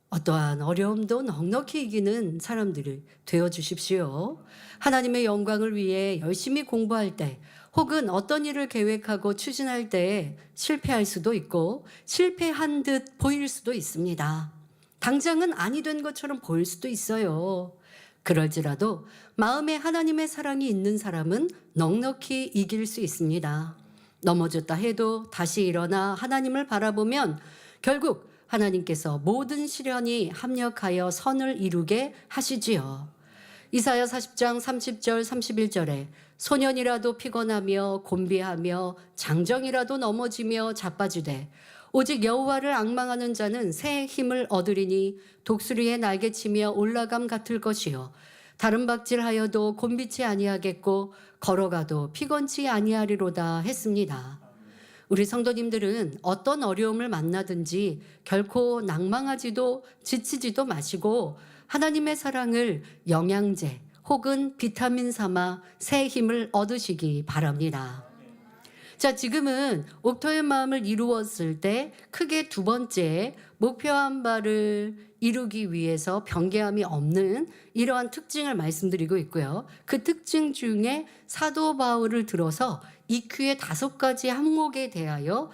어떠한 어려움도 넉넉히 이기는 사람들이 되어 주십시오. 하나님의 영광을 위해 열심히 공부할 때 혹은 어떤 일을 계획하고 추진할 때 실패할 수도 있고 실패한 듯 보일 수도 있습니다. 당장은 아니 된 것처럼 보일 수도 있어요. 그럴지라도 마음에 하나님의 사랑이 있는 사람은 넉넉히 이길 수 있습니다. 넘어졌다 해도 다시 일어나 하나님을 바라보면 결국 하나님께서 모든 시련이 합력하여 선을 이루게 하시지요. 이사야 40장 30절 31절에 소년이라도 피곤하며 곤비하며 장정이라도 넘어지며 자빠지되 오직 여호와를 앙망하는 자는 새 힘을 얻으리니 독수리의 날개치며 올라감 같을 것이요 다른 박질하여도 곤비치 아니하겠고 걸어가도 피곤치 아니하리로다 했습니다. 우리 성도님들은 어떤 어려움을 만나든지 결코 낭망하지도 지치지도 마시고 하나님의 사랑을 영양제 혹은 비타민 삼아 새 힘을 얻으시기 바랍니다. 자, 지금은 옥토의 마음을 이루었을 때 크게 두 번째 목표한 바를 이루기 위해서 변개함이 없는 이러한 특징을 말씀드리고 있고요. 그 특징 중에 사도 바울을 들어서 EQ의 5가지 항목에 대하여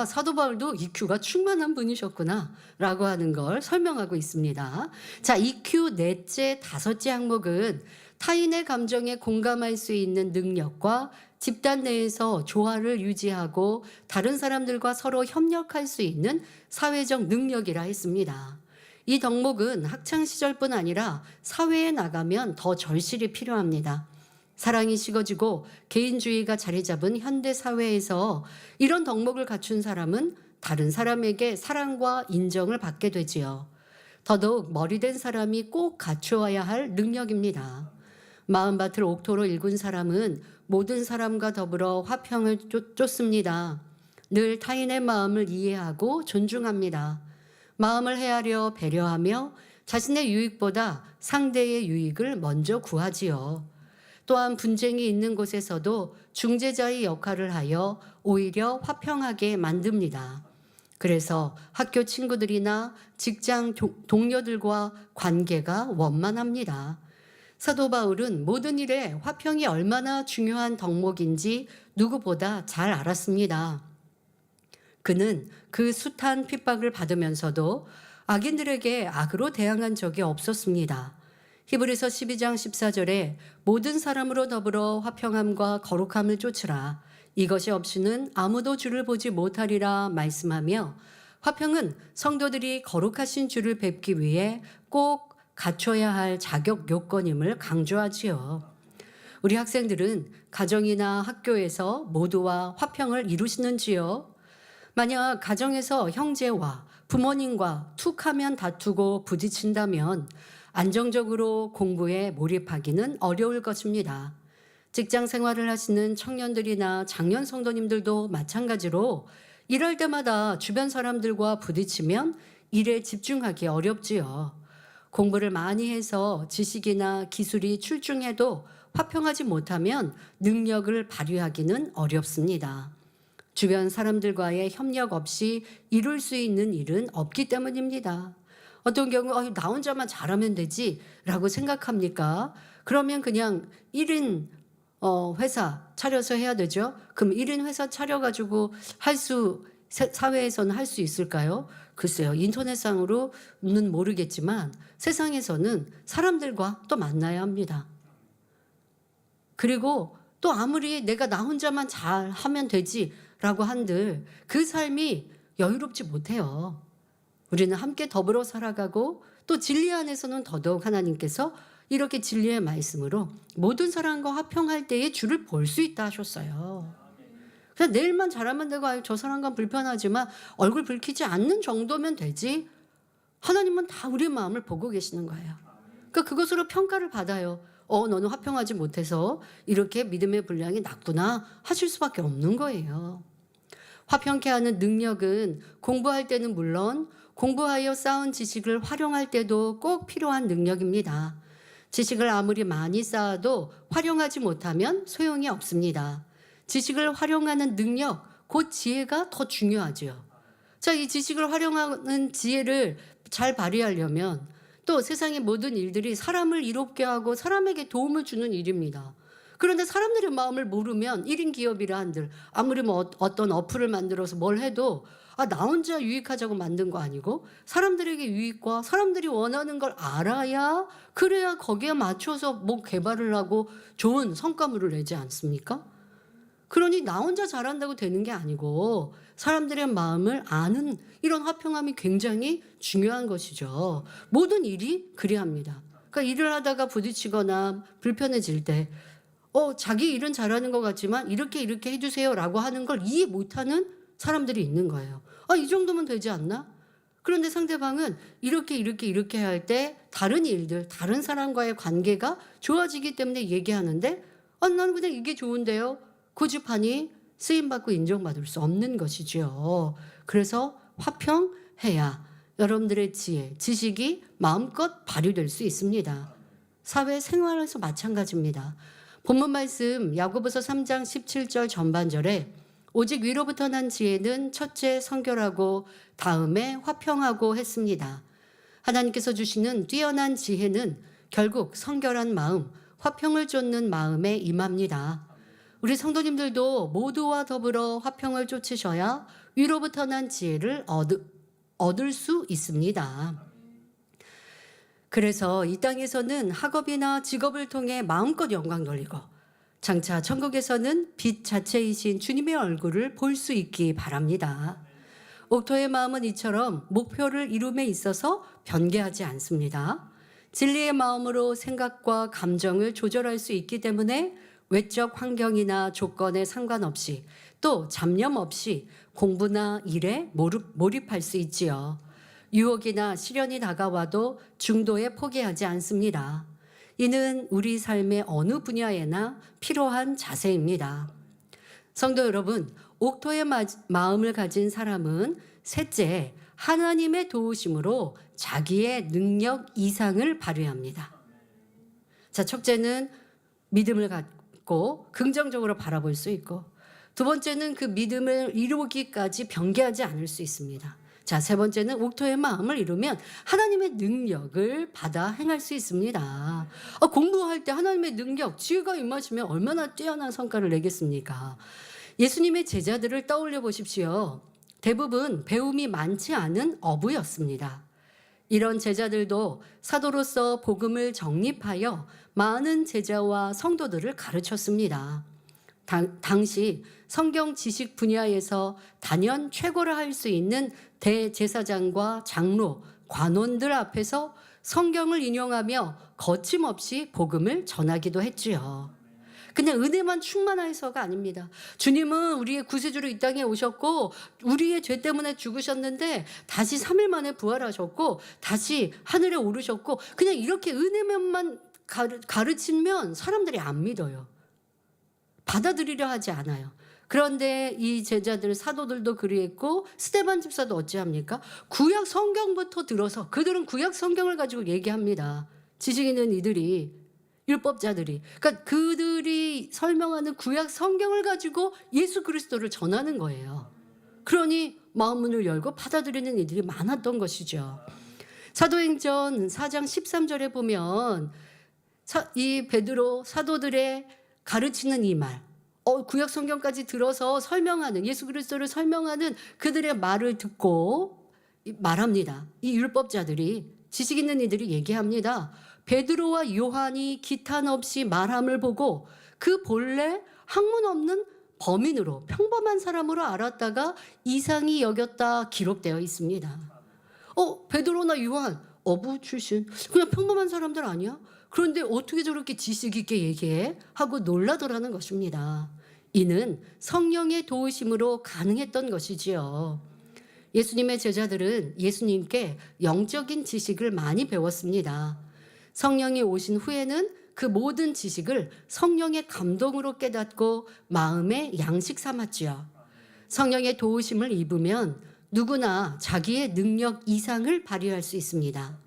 사도 바울도 EQ가 충만한 분이셨구나 라고 하는 걸 설명하고 있습니다. 자, EQ 넷째 5째 항목은 타인의 감정에 공감할 수 있는 능력과 집단 내에서 조화를 유지하고 다른 사람들과 서로 협력할 수 있는 사회적 능력이라 했습니다. 이 덕목은 학창시절뿐 아니라 사회에 나가면 더 절실히 필요합니다. 사랑이 식어지고 개인주의가 자리 잡은 현대 사회에서 이런 덕목을 갖춘 사람은 다른 사람에게 사랑과 인정을 받게 되지요. 더더욱 머리된 사람이 꼭 갖추어야 할 능력입니다. 마음밭을 옥토로 일군 사람은 모든 사람과 더불어 화평을 쫓습니다. 늘 타인의 마음을 이해하고 존중합니다. 마음을 헤아려 배려하며 자신의 유익보다 상대의 유익을 먼저 구하지요. 또한 분쟁이 있는 곳에서도 중재자의 역할을 하여 오히려 화평하게 만듭니다. 그래서 학교 친구들이나 직장 동료들과 관계가 원만합니다. 사도 바울은 모든 일에 화평이 얼마나 중요한 덕목인지 누구보다 잘 알았습니다. 그는 그 숱한 핍박을 받으면서도 악인들에게 악으로 대항한 적이 없었습니다. 히브리서 12장 14절에 모든 사람으로 더불어 화평함과 거룩함을 쫓으라. 이것이 없이는 아무도 주를 보지 못하리라 말씀하며 화평은 성도들이 거룩하신 주를 뵙기 위해 꼭 갖춰야 할 자격 요건임을 강조하지요. 우리 학생들은 가정이나 학교에서 모두와 화평을 이루시는지요? 만약 가정에서 형제와 부모님과 툭하면 다투고 부딪힌다면 안정적으로 공부에 몰입하기는 어려울 것입니다. 직장 생활을 하시는 청년들이나 장년 성도님들도 마찬가지로 일할 때마다 주변 사람들과 부딪히면 일에 집중하기 어렵지요. 공부를 많이 해서 지식이나 기술이 출중해도 화평하지 못하면 능력을 발휘하기는 어렵습니다. 주변 사람들과의 협력 없이 이룰 수 있는 일은 없기 때문입니다. 어떤 경우 나 혼자만 잘하면 되지 라고 생각합니까? 그러면 그냥 1인 회사 차려서 해야 되죠. 그럼 1인 회사 차려가지고 사회에서는 할 수 있을까요? 글쎄요. 인터넷상으로는 모르겠지만 세상에서는 사람들과 또 만나야 합니다. 그리고 또 아무리 내가 나 혼자만 잘하면 되지라고 한들 그 삶이 여유롭지 못해요. 우리는 함께 더불어 살아가고 또 진리 안에서는 더더욱 하나님께서 이렇게 진리의 말씀으로 모든 사람과 화평할 때에 주를 볼 수 있다 하셨어요. 그냥 내일만 잘하면 되고 저 사람과 불편하지만 얼굴 붉히지 않는 정도면 되지 하나님은 다 우리 마음을 보고 계시는 거예요. 그러니까 그것으로 평가를 받아요. 너는 화평하지 못해서 이렇게 믿음의 분량이 낮구나 하실 수밖에 없는 거예요. 화평케 하는 능력은 공부할 때는 물론 공부하여 쌓은 지식을 활용할 때도 꼭 필요한 능력입니다. 지식을 아무리 많이 쌓아도 활용하지 못하면 소용이 없습니다. 지식을 활용하는 능력, 그 지혜가 더 중요하죠. 자, 이 지식을 활용하는 지혜를 잘 발휘하려면 또 세상의 모든 일들이 사람을 이롭게 하고 사람에게 도움을 주는 일입니다. 그런데 사람들의 마음을 모르면 1인 기업이라 한들 아무리 뭐 어떤 어플을 만들어서 뭘 해도 나 혼자 유익하자고 만든 거 아니고 사람들에게 유익과 사람들이 원하는 걸 알아야, 그래야 거기에 맞춰서 뭐 개발을 하고 좋은 성과물을 내지 않습니까? 그러니 나 혼자 잘한다고 되는 게 아니고 사람들의 마음을 아는 이런 화평함이 굉장히 중요한 것이죠. 모든 일이 그리합니다. 그러니까 일을 하다가 부딪히거나 불편해질 때 자기 일은 잘하는 것 같지만 이렇게 이렇게 해주세요라고 하는 걸 이해 못하는 사람들이 있는 거예요. 이 정도면 되지 않나? 그런데 상대방은 이렇게 이렇게 이렇게 할 때 다른 일들, 다른 사람과의 관계가 좋아지기 때문에 얘기하는데 나는 그냥 이게 좋은데요. 고집하니 쓰임받고 인정받을 수 없는 것이죠. 그래서 화평해야 여러분들의 지혜, 지식이 마음껏 발휘될 수 있습니다. 사회생활에서 마찬가지입니다. 본문 말씀 야고보서 3장 17절 전반절에 오직 위로부터 난 지혜는 첫째 성결하고 다음에 화평하고 했습니다. 하나님께서 주시는 뛰어난 지혜는 결국 성결한 마음, 화평을 쫓는 마음에 임합니다. 우리 성도님들도 모두와 더불어 화평을 쫓으셔야 위로부터 난 지혜를 얻을 수 있습니다. 그래서 이 땅에서는 학업이나 직업을 통해 마음껏 영광 돌리고 장차 천국에서는 빛 자체이신 주님의 얼굴을 볼 수 있기 바랍니다. 옥토의 마음은 이처럼 목표를 이룸에 있어서 변개하지 않습니다. 진리의 마음으로 생각과 감정을 조절할 수 있기 때문에 외적 환경이나 조건에 상관없이 또 잡념 없이 공부나 일에 몰입할 수 있지요. 유혹이나 시련이 다가와도 중도에 포기하지 않습니다. 이는 우리 삶의 어느 분야에나 필요한 자세입니다. 성도 여러분, 옥토의 마음을 가진 사람은 셋째, 하나님의 도우심으로 자기의 능력 이상을 발휘합니다. 자, 첫째는 믿음을 갖고 긍정적으로 바라볼 수 있고, 두 번째는 그 믿음을 이루기까지 변개하지 않을 수 있습니다. 자, 세 번째는 옥토의 마음을 이루면 하나님의 능력을 받아 행할 수 있습니다. 공부할 때 하나님의 능력, 지혜가 임하시면 얼마나 뛰어난 성과를 내겠습니까? 예수님의 제자들을 떠올려 보십시오. 대부분 배움이 많지 않은 어부였습니다. 이런 제자들도 사도로서 복음을 정립하여 많은 제자와 성도들을 가르쳤습니다. 당시 성경 지식 분야에서 단연 최고라 할 수 있는 대제사장과 장로, 관원들 앞에서 성경을 인용하며 거침없이 복음을 전하기도 했지요. 그냥 은혜만 충만해서가 아닙니다. 주님은 우리의 구세주로 이 땅에 오셨고 우리의 죄 때문에 죽으셨는데 다시 3일 만에 부활하셨고 다시 하늘에 오르셨고, 그냥 이렇게 은혜면만 가르치면 사람들이 안 믿어요. 받아들이려 하지 않아요. 그런데 이 제자들, 사도들도 그리했고 스데반 집사도 어찌합니까? 구약 성경부터 들어서 그들은 구약 성경을 가지고 얘기합니다. 지식 있는 이들이, 율법자들이, 그러니까 그들이 설명하는 구약 성경을 가지고 예수 그리스도를 전하는 거예요. 그러니 마음문을 열고 받아들이는 이들이 많았던 것이죠. 사도행전 4장 13절에 보면 이 베드로 사도들의 가르치는 이 말, 구약 성경까지 들어서 설명하는, 예수 그리스도를 설명하는 그들의 말을 듣고 말합니다. 이 율법자들이, 지식 있는 이들이 얘기합니다. 베드로와 요한이 기탄 없이 말함을 보고 그 본래 학문 없는 범인으로, 평범한 사람으로 알았다가 이상히 여겼다 기록되어 있습니다. 베드로나 요한 어부 출신, 그냥 평범한 사람들 아니야? 그런데 어떻게 저렇게 지식 있게 얘기해? 하고 놀라더라는 것입니다. 이는 성령의 도우심으로 가능했던 것이지요. 예수님의 제자들은 예수님께 영적인 지식을 많이 배웠습니다. 성령이 오신 후에는 그 모든 지식을 성령의 감동으로 깨닫고 마음의 양식 삼았지요. 성령의 도우심을 입으면 누구나 자기의 능력 이상을 발휘할 수 있습니다.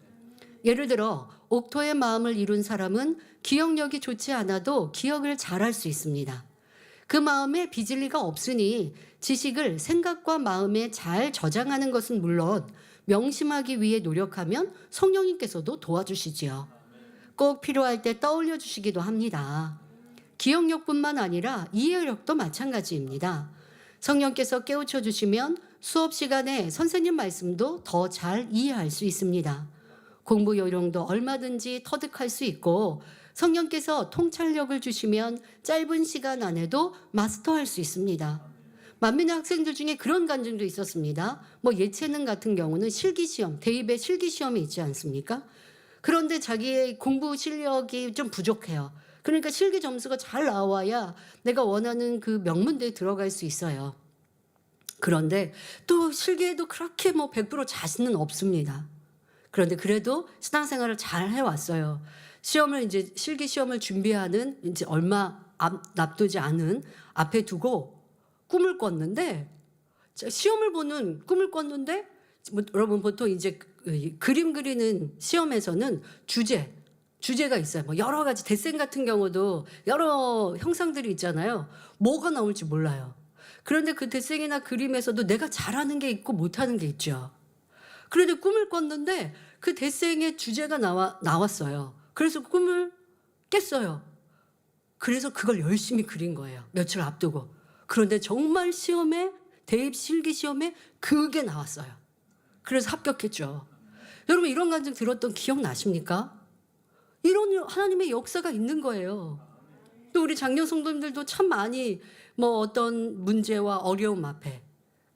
예를 들어 옥토의 마음을 이룬 사람은 기억력이 좋지 않아도 기억을 잘할 수 있습니다. 그 마음에 비질리가 없으니 지식을 생각과 마음에 잘 저장하는 것은 물론 명심하기 위해 노력하면 성령님께서도 도와주시지요. 꼭 필요할 때 떠올려 주시기도 합니다. 기억력뿐만 아니라 이해력도 마찬가지입니다. 성령께서 깨우쳐 주시면 수업 시간에 선생님 말씀도 더 잘 이해할 수 있습니다. 공부 요령도 얼마든지 터득할 수 있고 성령께서 통찰력을 주시면 짧은 시간 안에도 마스터할 수 있습니다. 만민의 학생들 중에 그런 간증도 있었습니다. 예체능 같은 경우는 실기시험, 대입에 실기시험이 있지 않습니까? 그런데 자기의 공부 실력이 좀 부족해요. 그러니까 실기 점수가 잘 나와야 내가 원하는 그 명문대에 들어갈 수 있어요. 그런데 또 실기에도 그렇게 100% 자신은 없습니다. 그런데 그래도 신앙생활을 잘 해왔어요. 실기 시험을 준비하는 얼마 납두지 않은 앞에 두고 꿈을 꿨는데, 시험을 보는 꿈을 꿨는데, 여러분 보통 그림 그리는 시험에서는 주제가 있어요. 여러 가지 데생 같은 경우도 여러 형상들이 있잖아요. 뭐가 나올지 몰라요. 그런데 그 데생이나 그림에서도 내가 잘하는 게 있고 못하는 게 있죠. 그런데 꿈을 꿨는데 그 데생의 주제가 나왔어요. 그래서 꿈을 깼어요. 그래서 그걸 열심히 그린 거예요. 며칠 앞두고. 그런데 정말 대입 실기 시험에 그게 나왔어요. 그래서 합격했죠. 여러분 이런 간증 들었던 기억 나십니까? 이런 하나님의 역사가 있는 거예요. 또 우리 장년 성도님들도 참 많이 어떤 문제와 어려움 앞에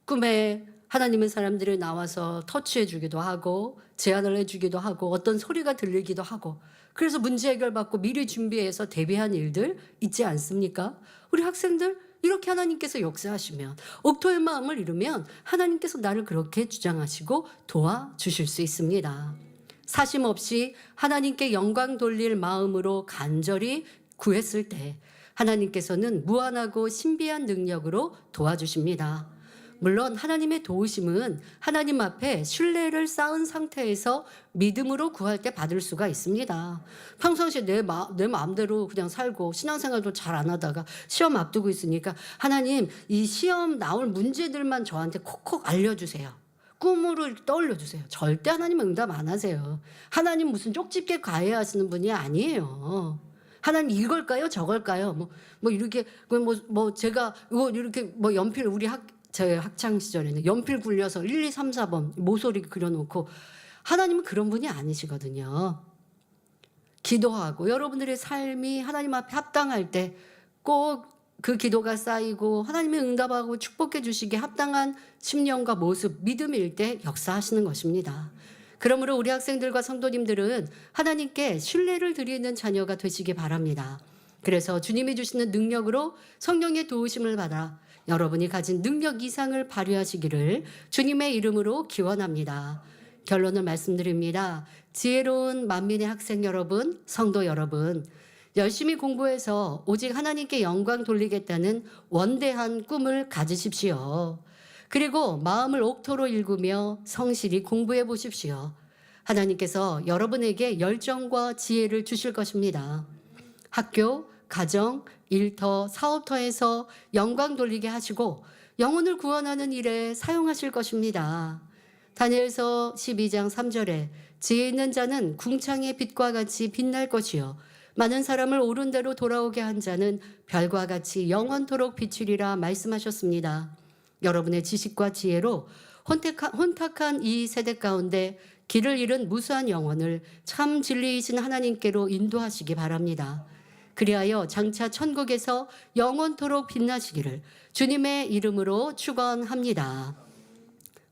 꿈에 하나님의 사람들이 나와서 터치해 주기도 하고 제안을 해 주기도 하고 어떤 소리가 들리기도 하고 그래서 문제 해결받고 미리 준비해서 대비한 일들 있지 않습니까? 우리 학생들 이렇게 하나님께서 역사하시면 옥토의 마음을 이루면 하나님께서 나를 그렇게 주장하시고 도와주실 수 있습니다. 사심 없이 하나님께 영광 돌릴 마음으로 간절히 구했을 때 하나님께서는 무한하고 신비한 능력으로 도와주십니다. 물론 하나님의 도우심은 하나님 앞에 신뢰를 쌓은 상태에서 믿음으로 구할 때 받을 수가 있습니다. 평상시에 내 마음대로 그냥 살고 신앙생활도 잘 안 하다가 시험 앞두고 있으니까 하나님 이 시험 나올 문제들만 저한테 콕콕 알려주세요. 꿈으로 떠올려 주세요. 절대 하나님은 응답 안 하세요. 하나님 무슨 쪽집게 과외하시는 분이 아니에요. 하나님 이걸까요? 저걸까요? 이렇게 제가 이렇게 연필 제 학창 시절에는 연필 굴려서 1, 2, 3, 4번 모서리 그려놓고 하나님은 그런 분이 아니시거든요. 기도하고 여러분들의 삶이 하나님 앞에 합당할 때 꼭 그 기도가 쌓이고 하나님이 응답하고 축복해 주시기에 합당한 심령과 모습, 믿음일 때 역사하시는 것입니다. 그러므로 우리 학생들과 성도님들은 하나님께 신뢰를 드리는 자녀가 되시기 바랍니다. 그래서 주님이 주시는 능력으로 성령의 도우심을 받아 여러분이 가진 능력 이상을 발휘하시기를 주님의 이름으로 기원합니다. 결론을 말씀드립니다. 지혜로운 만민의 학생 여러분, 성도 여러분, 열심히 공부해서 오직 하나님께 영광 돌리겠다는 원대한 꿈을 가지십시오. 그리고 마음을 옥토로 읽으며 성실히 공부해 보십시오. 하나님께서 여러분에게 열정과 지혜를 주실 것입니다. 학교, 가정, 일터, 사업터에서 영광 돌리게 하시고 영혼을 구원하는 일에 사용하실 것입니다. 다니엘서 12장 3절에 지혜 있는 자는 궁창의 빛과 같이 빛날 것이요 많은 사람을 옳은 대로 돌아오게 한 자는 별과 같이 영원토록 비추리라 말씀하셨습니다. 여러분의 지식과 지혜로 혼탁한 이 세대 가운데 길을 잃은 무수한 영혼을 참 진리이신 하나님께로 인도하시기 바랍니다. 그리하여 장차 천국에서 영원토록 빛나시기를 주님의 이름으로 축원합니다.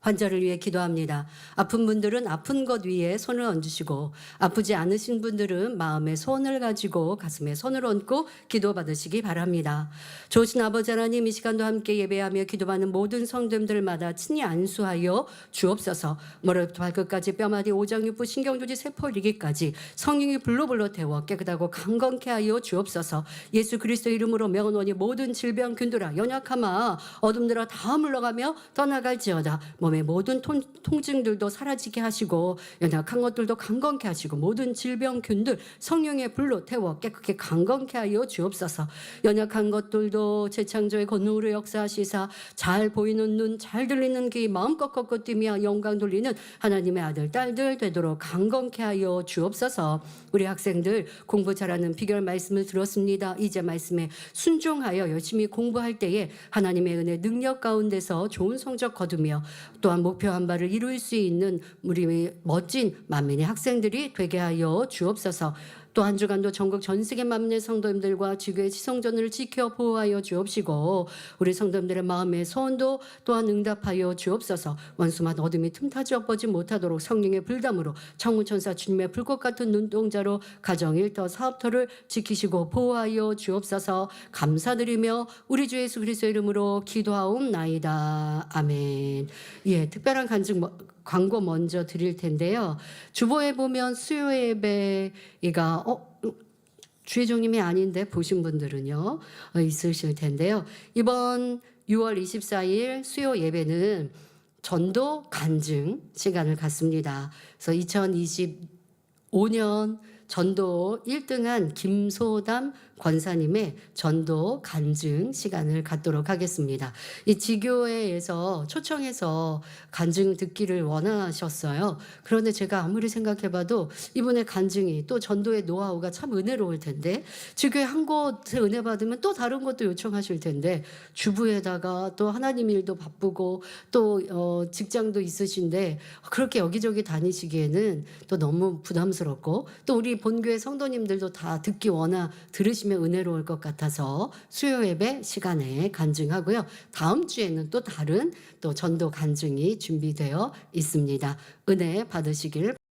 환자를 위해 기도합니다. 아픈 분들은 아픈 것 위에 손을 얹으시고 아프지 않으신 분들은 마음에 손을 가지고 가슴에 손을 얹고 기도받으시기 바랍니다. 좋으신 아버지 하나님, 이 시간도 함께 예배하며 기도하는 모든 성도들마다 친히 안수하여 주옵소서. 머리부터 발끝까지 뼈마디 오장육부 신경조지 세포 이르기까지 성령이 불로불로 태워 깨끗하고 강건케 하여 주옵소서. 예수 그리스도 이름으로 명언하니 모든 질병 균들아 연약함아 어둠들아 다 물러가며 떠나갈지어다. 몸의 모든 통증들도 사라지게 하시고 연약한 것들도 강건케 하시고 모든 질병균들 성령의 불로 태워 깨끗게 강건케 하여 주옵소서. 연약한 것들도 재창조의 권능으로 역사하시사 잘 보이는 눈, 잘 들리는 귀, 마음껏 걷고 뛰며 영광 돌리는 하나님의 아들 딸들 되도록 강건케 하여 주옵소서. 우리 학생들 공부 잘하는 비결 말씀을 들었습니다. 이제 말씀에 순종하여 열심히 공부할 때에 하나님의 은혜 능력 가운데서 좋은 성적 거두며 또한 목표한 바를 이룰 수 있는 우리 멋진 만민의 학생들이 되게 하여 주옵소서. 또 한 주간도 전국 전 세계 만민의 성도님들과 지교의 지성전을 지켜 보호하여 주옵시고 우리 성도님들의 마음의 소원도 또한 응답하여 주옵소서. 원수만 어둠이 틈타지 엎어지 못하도록 성령의 불담으로 창문천사 주님의 불꽃 같은 눈동자로 가정 일터 사업터를 지키시고 보호하여 주옵소서. 감사드리며 우리 주 예수 그리스도의 이름으로 기도하옵나이다. 아멘. 예, 특별한 광고 먼저 드릴 텐데요. 주보에 보면 수요 예배가 주회장님이 아닌데 보신 분들은요 있으실 텐데요. 이번 6월 24일 수요 예배는 전도 간증 시간을 갖습니다. 그래서 2025년 전도 1등한 김소담 권사님의 전도 간증 시간을 갖도록 하겠습니다. 이 지교회에서 초청해서 간증 듣기를 원하셨어요. 그런데 제가 아무리 생각해봐도 이분의 간증이 또 전도의 노하우가 참 은혜로울 텐데 지교회 한 곳에 은혜 받으면 또 다른 곳도 요청하실 텐데 주부에다가 또 하나님 일도 바쁘고 또 직장도 있으신데 그렇게 여기저기 다니시기에는 또 너무 부담스럽고 또 우리 본교회 성도님들도 다 듣기 들으시면 은혜로울 것 같아서 수요 예배 시간에 간증하고요. 다음 주에는 또 다른 또 전도 간증이 준비되어 있습니다. 은혜 받으시길